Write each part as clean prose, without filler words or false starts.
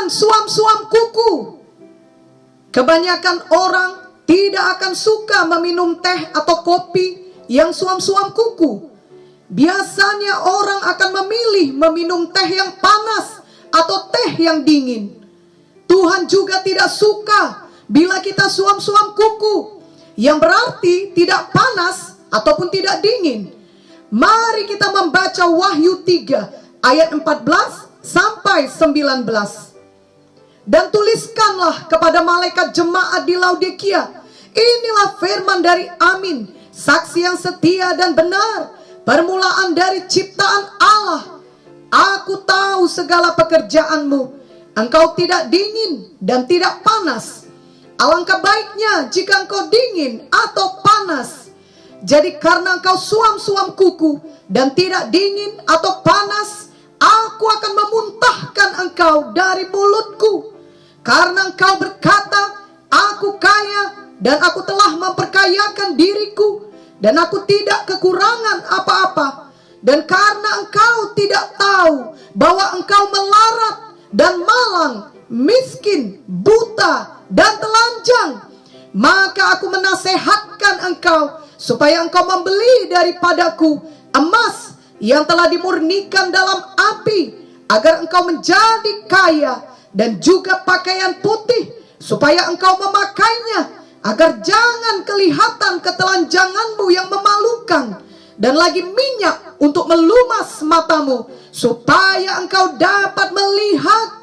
suam-suam kuku. Kebanyakan orang tidak akan suka meminum teh atau kopi yang suam-suam kuku. Biasanya orang akan memilih meminum teh yang panas atau teh yang dingin. Tuhan juga tidak suka bila kita suam-suam kuku, yang berarti tidak panas ataupun tidak dingin. Mari kita membaca Wahyu 3 ayat 14 sampai 19. Dan tuliskanlah kepada malaikat jemaat di Laodikia, inilah firman dari Amin, saksi yang setia dan benar, permulaan dari ciptaan Allah. Aku tahu segala pekerjaanmu, engkau tidak dingin dan tidak panas. Alangkah baiknya jika engkau dingin atau panas. Jadi karena engkau suam-suam kuku dan tidak dingin atau panas, aku akan memuntahkan engkau dari mulutku. Karena engkau berkata, aku kaya dan aku telah memperkayakan diriku, dan aku tidak kekurangan apa-apa. Dan karena engkau tidak tahu bahwa engkau melarat dan malang, miskin, buta, dan telanjang, maka aku menasehatkan engkau supaya engkau membeli daripadaku emas yang telah dimurnikan dalam api, agar engkau menjadi kaya, dan juga pakaian putih supaya engkau memakainya, agar jangan kelihatan ketelanjanganmu yang memalukan, dan lagi minyak untuk melumas matamu, supaya engkau dapat melihat.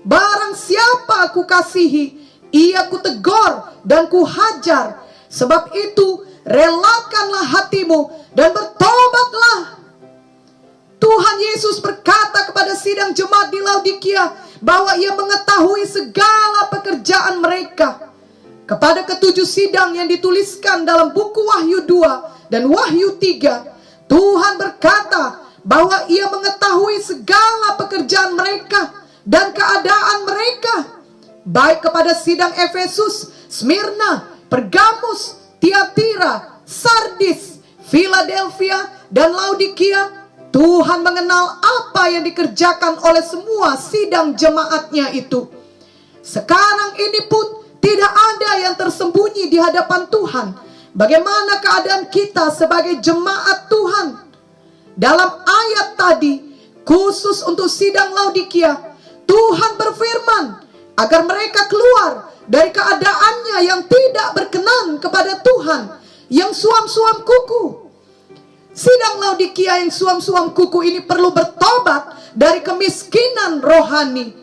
Barang siapa aku kasihi, ia kutegur dan kuhajar. Sebab itu relakanlah hatimu dan bertobatlah. Tuhan Yesus berkata kepada sidang jemaat di Laodikia bahwa ia mengetahui segala pekerjaan mereka. Kepada ketujuh sidang yang dituliskan dalam buku Wahyu 2 dan Wahyu 3, Tuhan berkata bahwa ia mengetahui segala pekerjaan mereka dan keadaan mereka. Baik kepada sidang Efesus, Smyrna, Pergamus, Tiatira, Sardis, Philadelphia, dan Laodikia, Tuhan mengenal apa yang dikerjakan oleh semua sidang jemaatnya itu. Sekarang ini pun tidak ada yang tersembunyi di hadapan Tuhan. Bagaimana keadaan kita sebagai jemaat Tuhan? Dalam ayat tadi, khusus untuk sidang Laodikia, Tuhan berfirman agar mereka keluar dari keadaannya yang tidak berkenan kepada Tuhan, yang suam-suam kuku. Sidang Laodikia yang suam-suam kuku ini perlu bertobat dari kemiskinan rohani.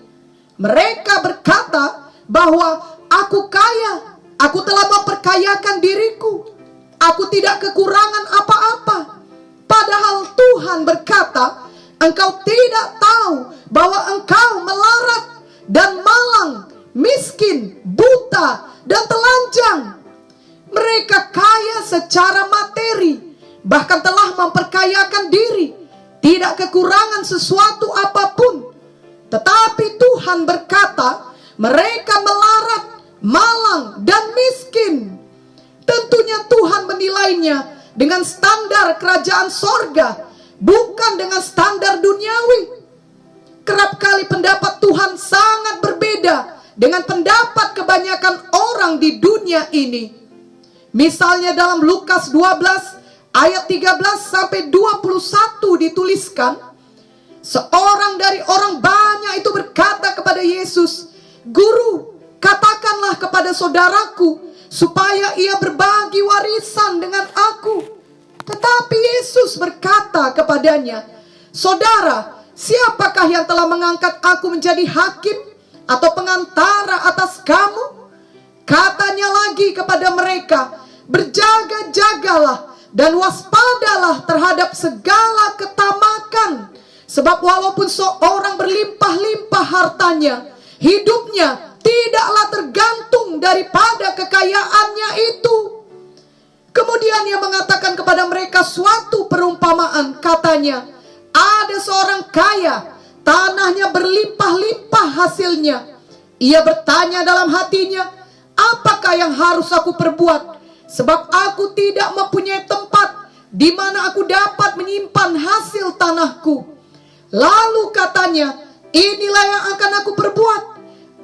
Mereka berkata bahwa aku kaya, aku telah memperkayakan diriku, aku tidak kekurangan apa-apa. Padahal Tuhan berkata, engkau tidak tahu bahwa engkau melarat dan malang, miskin, buta, dan telanjang. Mereka kaya secara materi, bahkan telah memperkayakan diri, tidak kekurangan sesuatu apapun. Tetapi Tuhan berkata, mereka melarat, malang, dan miskin. Tentunya Tuhan menilainya dengan standar kerajaan sorga, bukan dengan standar duniawi. Kerap kali pendapat Tuhan sangat berbeda dengan pendapat kebanyakan orang di dunia ini. Misalnya dalam Lukas 12 ayat 13 sampai 21 dituliskan, seorang dari orang banyak itu berkata kepada Yesus, Guru, katakanlah kepada saudaraku supaya ia berbagi warisan dengan aku. Tetapi Yesus berkata kepadanya, Saudara, siapakah yang telah mengangkat aku menjadi hakim atau pengantara atas kamu? Katanya lagi kepada mereka, berjaga-jagalah dan waspadalah terhadap segala ketamakan. Sebab walaupun seorang berlimpah-limpah hartanya, hidupnya tidaklah tergantung daripada kekayaannya itu. Kemudian ia mengatakan kepada mereka suatu perumpamaan. Katanya, ada seorang kaya, tanahnya berlimpah-limpah hasilnya. Ia bertanya dalam hatinya, apakah yang harus aku perbuat? Sebab aku tidak mempunyai tempat di mana aku dapat menyimpan hasil tanahku. Lalu katanya, inilah yang akan aku perbuat.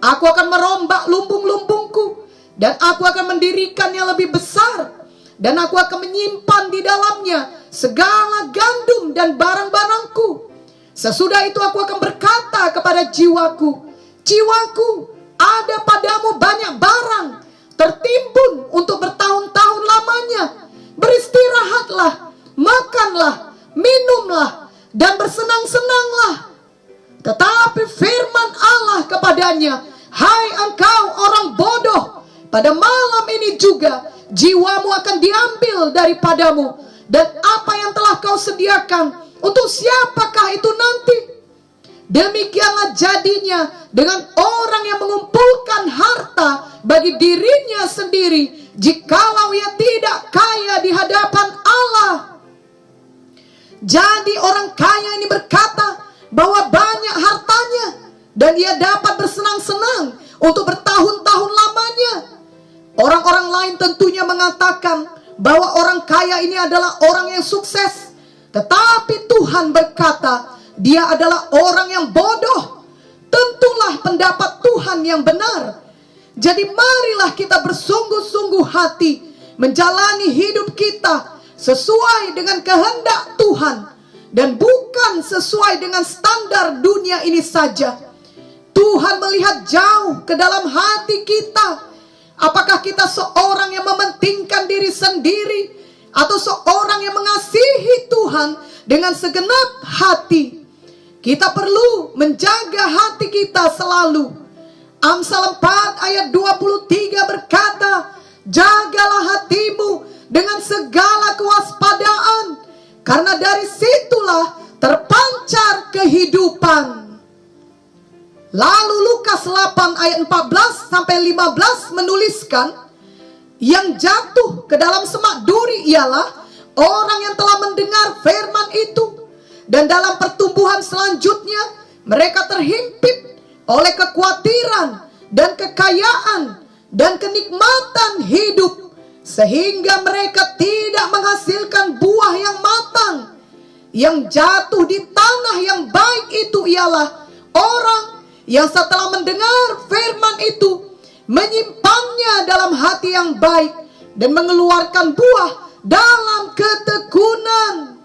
Aku akan merombak lumbung-lumbungku, dan aku akan mendirikan yang lebih besar, dan aku akan menyimpan di dalamnya segala gandum dan barang-barangku. Sesudah itu aku akan berkata kepada jiwaku, jiwaku, ada padamu banyak barang tertimbun untuk bertahun-tahun lamanya. Beristirahatlah, makanlah, minumlah, dan bersenang-senanglah. Tetapi firman Allah kepadanya, hai engkau orang bodoh, pada malam ini juga jiwamu akan diambil daripadamu, dan apa yang telah kau sediakan, untuk siapakah itu nanti? Demikianlah jadinya dengan orang yang mengumpulkan harta bagi dirinya sendiri, jikalau ia tidak kaya di hadapan Allah. Jadi orang kaya ini berkata bahwa banyak hartanya, dan ia dapat bersenang-senang untuk bertahun-tahun lamanya. Orang-orang lain tentunya mengatakan bahwa orang kaya ini adalah orang yang sukses. Tetapi Tuhan berkata, dia adalah orang yang bodoh. Tentulah pendapat Tuhan yang benar. Jadi marilah kita bersungguh-sungguh hati menjalani hidup kita sesuai dengan kehendak Tuhan, dan bukan sesuai dengan standar dunia ini saja. Tuhan melihat jauh ke dalam hati kita. Apakah kita seorang yang mementingkan diri sendiri, atau seorang yang mengasihi Tuhan dengan segenap hati? Kita perlu menjaga hati kita selalu. Amsal 4 ayat 23 berkata, jagalah hatimu dengan segala kewaspadaan, karena dari situlah terpancar kehidupan. Lalu Lukas 8 ayat 14 sampai 15 menuliskan, yang jatuh ke dalam semak duri ialah orang yang telah mendengar firman itu, dan dalam pertumbuhan selanjutnya mereka terhimpit oleh kekhawatiran dan kekayaan dan kenikmatan hidup, sehingga mereka tidak menghasilkan buah yang matang. Yang jatuh di tanah yang baik itu ialah orang yang setelah mendengar firman itu menyimpannya dalam hati yang baik dan mengeluarkan buah dalam ketekunan.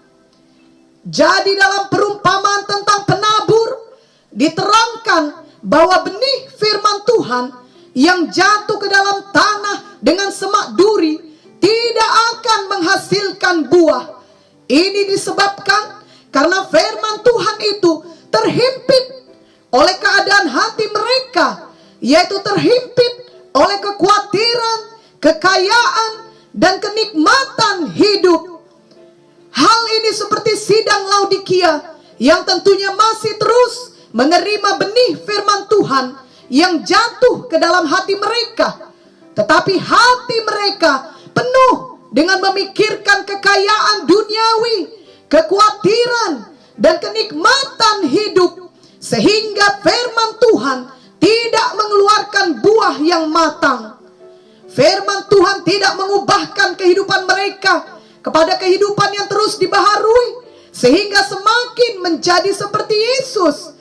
Jadi dalam perumpamaan tentang penabur diterangkan bahwa benih firman Tuhan yang jatuh ke dalam tanah dengan semak duri tidak akan menghasilkan buah. Ini disebabkan karena firman Tuhan itu terhimpit oleh keadaan hati mereka, yaitu terhimpit oleh kekhawatiran, kekayaan, dan kenikmatan hidup. Hal ini seperti sidang Laodikia yang tentunya masih terus menerima benih firman Tuhan yang jatuh ke dalam hati mereka. Tetapi hati mereka penuh dengan memikirkan kekayaan duniawi, kekhawatiran, dan kenikmatan hidup, sehingga firman Tuhan tidak mengeluarkan buah yang matang. Firman Tuhan tidak mengubahkan kehidupan mereka kepada kehidupan yang terus dibaharui, sehingga semakin menjadi seperti Yesus.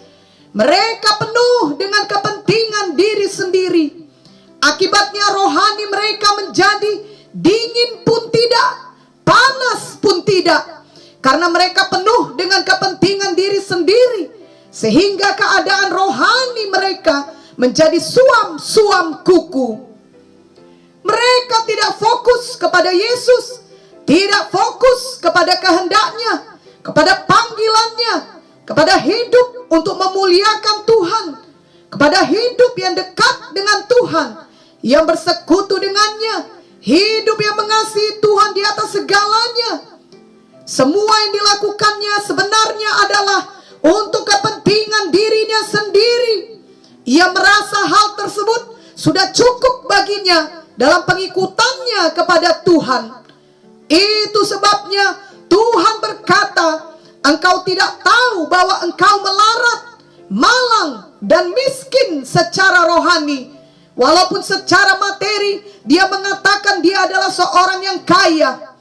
Mereka penuh dengan kepentingan diri sendiri. Akibatnya rohani mereka menjadi dingin pun tidak, panas pun tidak, karena mereka penuh dengan kepentingan diri sendiri, sehingga keadaan rohani mereka menjadi suam-suam kuku. Mereka tidak fokus kepada Yesus, tidak fokus kepada kehendaknya, kepada panggilannya, kepada hidup untuk memuliakan Tuhan, kepada hidup yang dekat dengan Tuhan, yang bersekutu dengannya, hidup yang mengasihi Tuhan di atas segalanya. Semua yang dilakukannya sebenarnya adalah untuk kepentingan dirinya sendiri. Ia merasa hal tersebut sudah cukup baginya dalam pengikutannya kepada Tuhan. Itu sebabnya Tuhan berkata, engkau tidak tahu bahwa engkau melarat, malang, dan miskin secara rohani. Walaupun secara materi dia mengatakan dia adalah seorang yang kaya.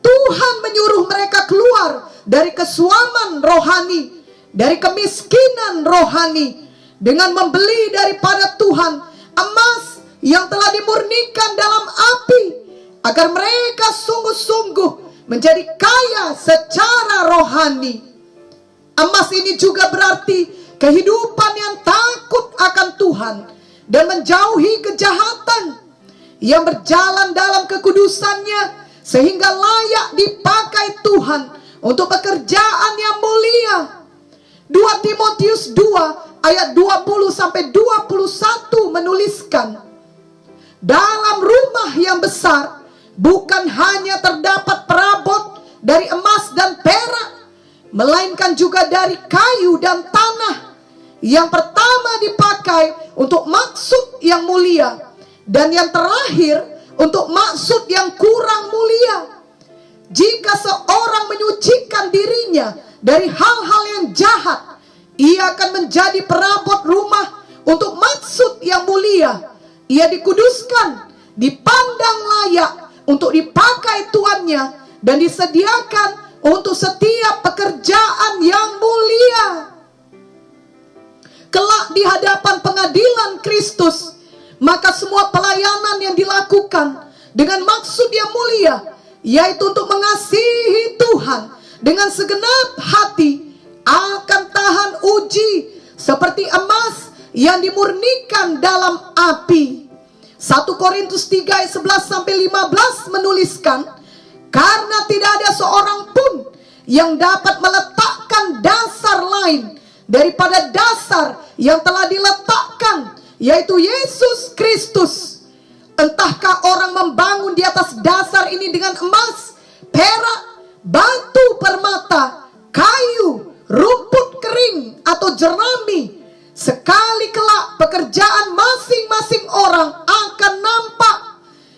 Tuhan menyuruh mereka keluar dari kesuaman rohani, dari kemiskinan rohani, dengan membeli daripada Tuhan emas yang telah dimurnikan dalam api, agar mereka sungguh-sungguh menjadi kaya secara rohani. Emas ini juga berarti kehidupan yang takut akan Tuhan dan menjauhi kejahatan, yang berjalan dalam kekudusannya sehingga layak dipakai Tuhan untuk pekerjaan yang mulia. 2 Timotius 2 ayat 20-21 menuliskan, dalam rumah yang besar bukan hanya terdapat perabot dari emas dan perak, melainkan juga dari kayu dan tanah, yang pertama dipakai untuk maksud yang mulia, dan yang terakhir untuk maksud yang kurang mulia. Jika seorang menyucikan dirinya dari hal-hal yang jahat, ia akan menjadi perabot rumah untuk maksud yang mulia. Ia dikuduskan, dipandang layak untuk dipakai tuannya, dan disediakan untuk setiap pekerjaan yang mulia. Kelak di hadapan pengadilan Kristus, maka semua pelayanan yang dilakukan dengan maksud yang mulia, yaitu untuk mengasihi Tuhan dengan segenap hati, akan tahan uji seperti emas yang dimurnikan dalam api. 1 Korintus 3 ayat 11-15 menuliskan, karena tidak ada seorang pun yang dapat meletakkan dasar lain daripada dasar yang telah diletakkan, yaitu Yesus Kristus. Entahkah orang membangun di atas dasar ini dengan emas, perak, batu permata, kayu, rumput kering, atau jerami, sekali kelak pekerjaan masing-masing orang akan nampak,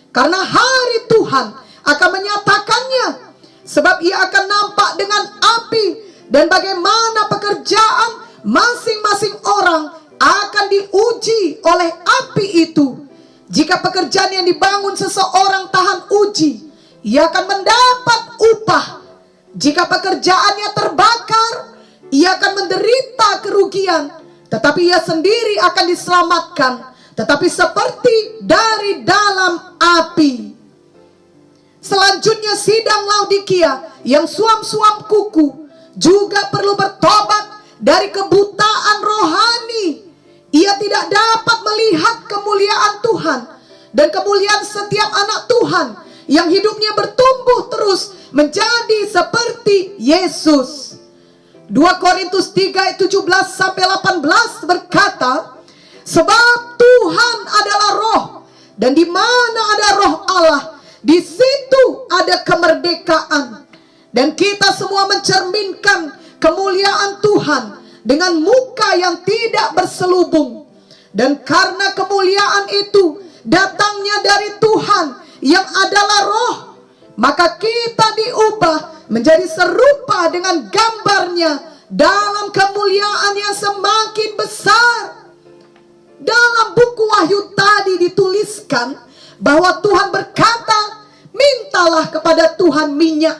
karena hari Tuhan akan menyatakannya. Sebab ia akan nampak dengan api, dan bagaimana pekerjaan masing-masing orang akan diuji oleh api itu. Jika pekerjaan yang dibangun seseorang tahan uji, ia akan mendapat upah. Jika pekerjaannya terbakar, ia akan menderita kerugian, tetapi ia sendiri akan diselamatkan, tetapi seperti dari dalam api. Selanjutnya sidang Laodikia yang suam-suam kuku juga perlu bertobat dari kebutaan rohani. Ia tidak dapat melihat kemuliaan Tuhan dan kemuliaan setiap anak Tuhan yang hidupnya bertumbuh terus menjadi seperti Yesus. 2 Korintus 3 ayat 17-18 berkata, sebab Tuhan adalah roh, dan di mana ada roh Allah, di situ ada kemerdekaan. Dan kita semua mencerminkan kemuliaan Tuhan dengan muka yang tidak berselubung. Dan karena kemuliaan itu datangnya dari Tuhan yang adalah roh, maka kita diubah menjadi serupa dengan gambarnya dalam kemuliaan yang semakin besar. Dalam buku Wahyu tadi dituliskan bahwa Tuhan berkata, mintalah kepada Tuhan minyak,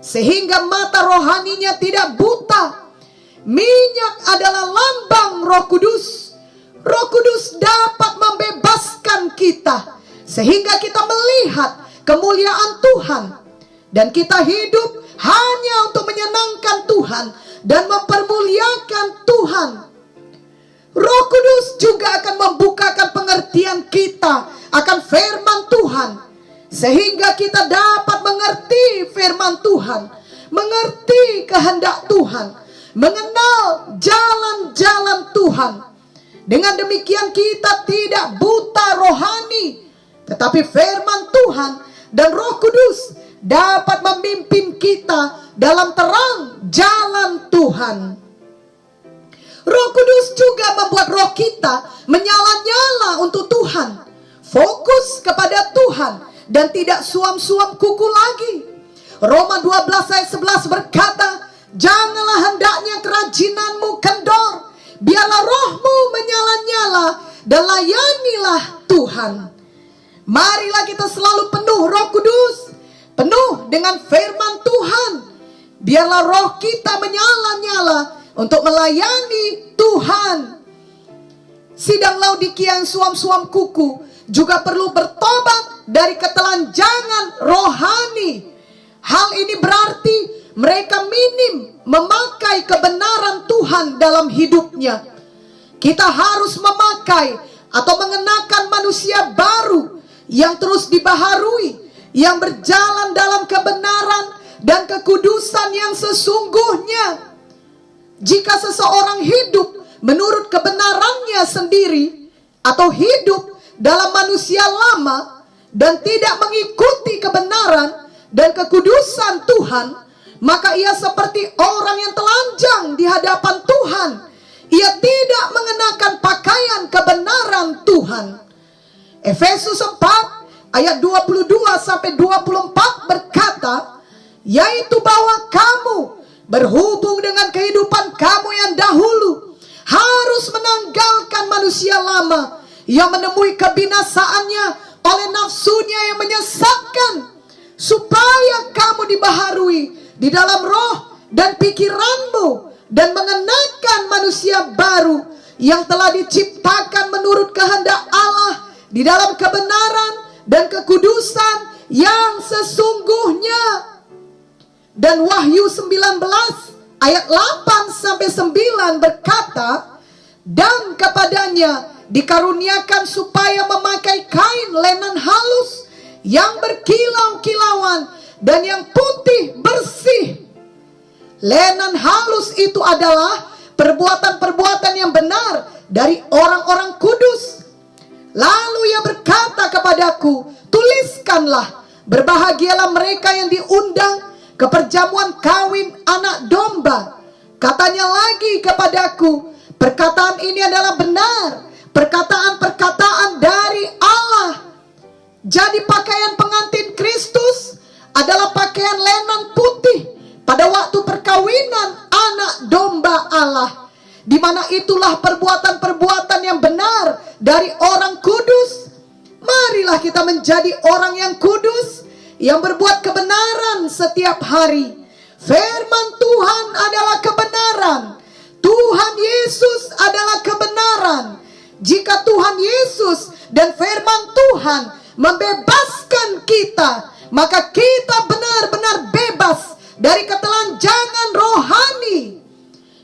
sehingga mata rohaninya tidak buta. Minyak adalah lambang Roh Kudus. Roh Kudus dapat membebaskan kita, sehingga kita melihat kemuliaan Tuhan, dan kita hidup hanya untuk menyenangkan Tuhan dan mempermuliakan Tuhan. Roh Kudus juga akan membukakan pengertian kita akan firman Tuhan, sehingga kita dapat mengerti firman Tuhan, mengerti kehendak Tuhan, mengenal jalan-jalan Tuhan. Dengan demikian kita tidak buta rohani, tetapi firman Tuhan dan Roh Kudus dapat memimpin kita dalam terang jalan Tuhan. Roh Kudus juga membuat roh kita menyala-nyala untuk Tuhan, fokus kepada Tuhan, dan tidak suam-suam kuku lagi. Roma 12 ayat 11 berkata, janganlah hendaknya kerajinanmu kendor, biarlah rohmu menyala-nyala dan layanilah Tuhan. Marilah kita selalu penuh Roh Kudus, penuh dengan firman Tuhan. Biarlah roh kita menyala-nyala untuk melayani Tuhan. sidang Laodikia yang suam-suam kuku juga perlu bertobat dari ketelanjangan rohani. Hal ini berarti mereka minim memakai kebenaran Tuhan dalam hidupnya. Kita harus memakai atau mengenakan manusia baru yang terus dibaharui, yang berjalan dalam kebenaran dan kekudusan yang sesungguhnya. Jika seseorang hidup menurut kebenarannya sendiri atau hidup dalam manusia lama dan tidak mengikuti kebenaran dan kekudusan Tuhan, maka ia seperti orang yang telanjang di hadapan Tuhan. Ia tidak mengenakan pakaian kebenaran Tuhan. Efesus 4 ayat 22 sampai 24 berkata, yaitu bahwa kamu berhubung dengan kehidupan kamu yang dahulu harus menanggalkan manusia lama yang menemui kebinasaannya oleh nafsunya yang menyesatkan, supaya kamu dibaharui di dalam roh dan pikiranmu, dan mengenakan manusia baru yang telah diciptakan menurut kehendak Allah di dalam kebenaran dan kekudusan yang sesungguhnya. Dan Wahyu 19 ayat 8 sampai 9 berkata, dan kepadanya dikaruniakan supaya memakai kain lenan halus yang berkilau-kilauan dan yang putih bersih. Lenan halus itu adalah perbuatan-perbuatan yang benar dari orang-orang kudus. Lalu ia berkata kepadaku, tuliskanlah, berbahagialah mereka yang diundang ke perjamuan kawin anak domba. Katanya lagi kepadaku, perkataan ini adalah benar, perkataan-perkataan dari Allah. Jadi pakaian pengantin Kristus adalah pakaian lenan putih pada waktu perkawinan anak domba Allah, di mana itulah perbuatan-perbuatan yang benar dari orang kudus. Marilah kita menjadi orang yang kudus, yang berbuat kebenaran setiap hari. Firman Tuhan adalah kebenaran. Tuhan Yesus adalah kebenaran. Jika Tuhan Yesus dan firman Tuhan membebaskan kita, maka kita benar-benar bebas dari ketelanjangan rohani.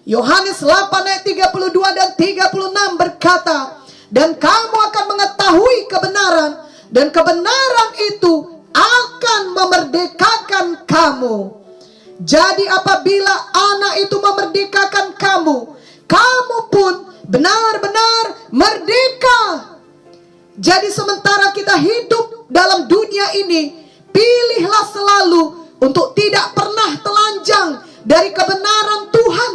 Yohanes 8 ayat 32 dan 36 berkata, dan kamu akan mengetahui kebenaran, dan kebenaran itu akan memerdekakan kamu. Jadi apabila anak itu memerdekakan kamu, kamu pun benar-benar merdeka. Jadi sementara kita hidup dalam dunia ini, pilihlah selalu untuk tidak pernah telanjang dari kebenaran Tuhan.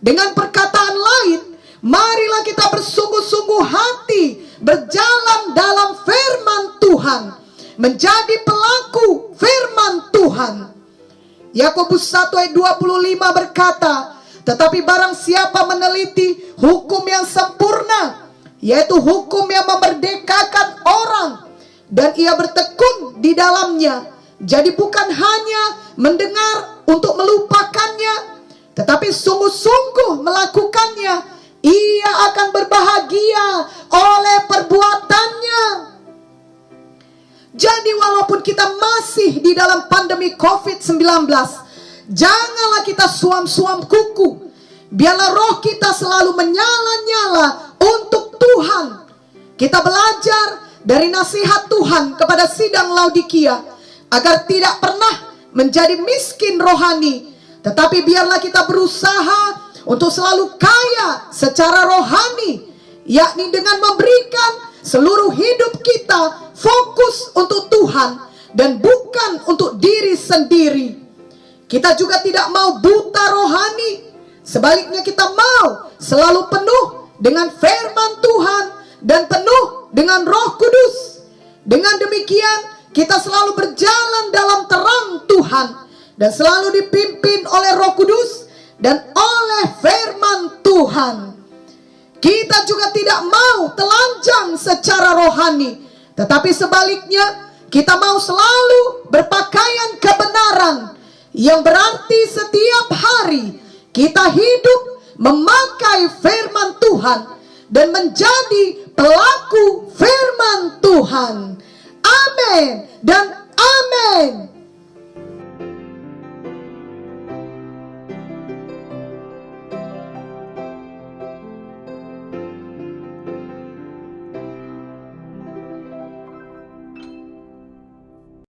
Dengan perkataan lain, marilah kita bersungguh-sungguh hati berjalan dalam firman Tuhan, menjadi pelaku firman Tuhan. Yakobus 1 ayat 25 berkata, tetapi barang siapa meneliti hukum yang sempurna, yaitu hukum yang memerdekakan orang, dan ia bertekun di dalamnya, jadi bukan hanya mendengar untuk melupakannya, tetapi sungguh-sungguh melakukannya, ia akan berbahagia oleh perbuatannya. Jadi walaupun kita masih di dalam pandemi COVID-19, janganlah kita suam-suam kuku. Biarlah roh kita selalu menyala-nyala untuk Tuhan. Kita belajar dari nasihat Tuhan kepada sidang Laodikia, agar tidak pernah menjadi miskin rohani, tetapi biarlah kita berusaha untuk selalu kaya secara rohani, yakni dengan memberikan seluruh hidup kita fokus untuk Tuhan dan bukan untuk diri sendiri. Kita juga tidak mau buta rohani, sebaliknya kita mau selalu penuh dengan firman Tuhan dan penuh dengan Roh Kudus. Dengan demikian kita selalu berjalan dalam terang Tuhan dan selalu dipimpin oleh Roh Kudus dan oleh firman Tuhan. Kita juga tidak mau telanjang secara rohani, tetapi sebaliknya kita mau selalu berpakaian kebenaran, yang berarti setiap hari kita hidup memakai firman Tuhan dan menjadi pelaku firman Tuhan. Amin dan amin.